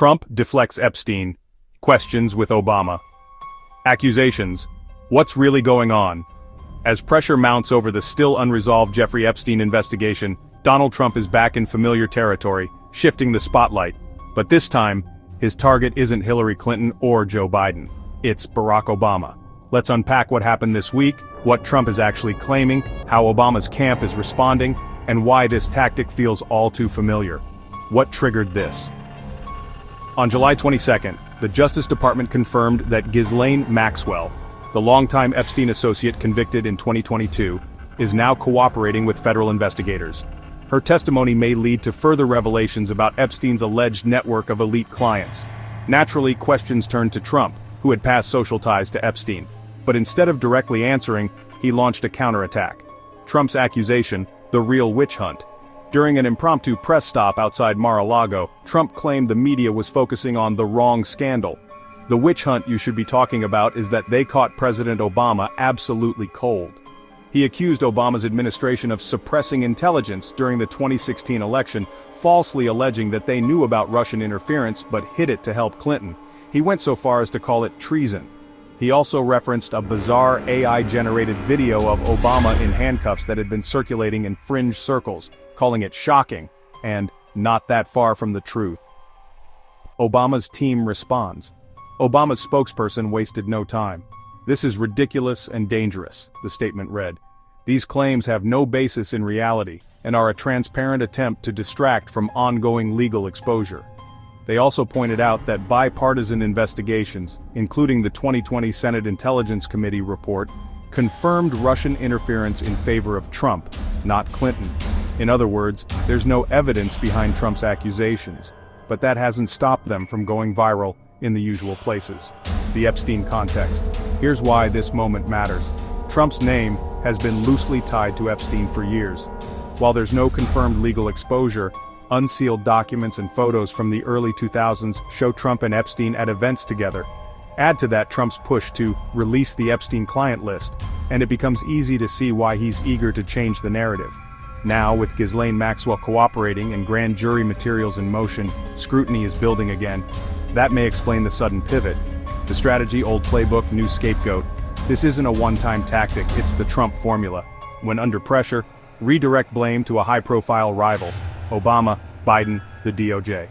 Trump deflects Epstein. Questions with Obama. Accusations. What's really going on? As pressure mounts over the still unresolved Jeffrey Epstein investigation, Donald Trump is back in familiar territory, shifting the spotlight. But this time, his target isn't Hillary Clinton or Joe Biden. It's Barack Obama. Let's unpack what happened this week, what Trump is actually claiming, how Obama's camp is responding, and why this tactic feels all too familiar. What triggered this? On July 22nd, the Justice Department confirmed that Ghislaine Maxwell, the longtime Epstein associate convicted in 2022, is now cooperating with federal investigators. Her testimony may lead to further revelations about Epstein's alleged network of elite clients. Naturally, questions turned to Trump, who had passed social ties to Epstein. But instead of directly answering, he launched a counterattack. Trump's accusation, the real witch hunt. During an impromptu press stop outside Mar-a-Lago, Trump claimed the media was focusing on the wrong scandal. The witch hunt you should be talking about is that they caught President Obama absolutely cold. He accused Obama's administration of suppressing intelligence during the 2016 election, falsely alleging that they knew about Russian interference but hid it to help Clinton. He went so far as to call it treason. He also referenced a bizarre AI-generated video of Obama in handcuffs that had been circulating in fringe circles, calling it shocking, and not that far from the truth. Obama's team responds. Obama's spokesperson wasted no time. "This is ridiculous and dangerous," the statement read. "These claims have no basis in reality, and are a transparent attempt to distract from ongoing legal exposure." They also pointed out that bipartisan investigations, including the 2020 Senate Intelligence Committee report, confirmed Russian interference in favor of Trump, not Clinton. In other words, there's no evidence behind Trump's accusations, but that hasn't stopped them from going viral in the usual places. The Epstein context. Here's why this moment matters. Trump's name has been loosely tied to Epstein for years. While there's no confirmed legal exposure, unsealed documents and photos from the early 2000s show Trump and Epstein at events together. Add to that Trump's push to release the Epstein client list, and it becomes easy to see why he's eager to change the narrative. Now, with Ghislaine Maxwell cooperating and grand jury materials in motion, scrutiny is building again. That may explain the sudden pivot. The strategy, old playbook, new scapegoat. This isn't a one-time tactic, it's the Trump formula. When under pressure, redirect blame to a high-profile rival. Obama, Biden, the DOJ.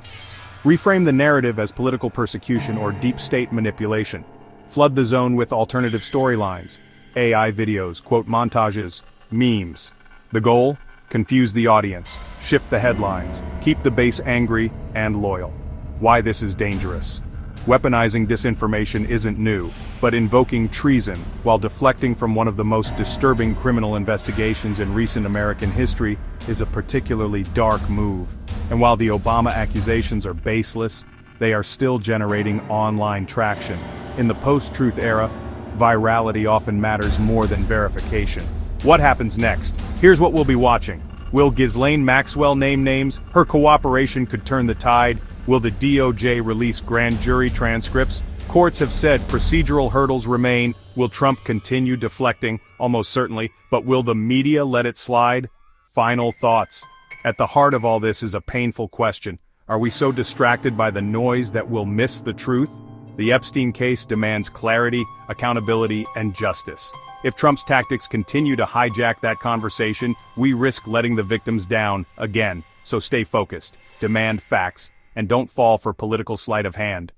Reframe the narrative as political persecution or deep state manipulation. Flood the zone with alternative storylines, AI videos, quote montages, memes. The goal? Confuse the audience, shift the headlines, keep the base angry and loyal. Why this is dangerous. Weaponizing disinformation isn't new, but invoking treason while deflecting from one of the most disturbing criminal investigations in recent American history is a particularly dark move. And while the Obama accusations are baseless, they are still generating online traction. In the post-truth era, virality often matters more than verification. What happens next? Here's what we'll be watching. Will Ghislaine Maxwell name names? Her cooperation could turn the tide. Will the DOJ release grand jury transcripts? Courts have said procedural hurdles remain. Will Trump continue deflecting? Almost certainly. But will the media let it slide? Final thoughts. At the heart of all this is a painful question. Are we so distracted by the noise that we'll miss the truth? The Epstein case demands clarity, accountability, and justice. If Trump's tactics continue to hijack that conversation, we risk letting the victims down again. So stay focused, demand facts, and don't fall for political sleight of hand.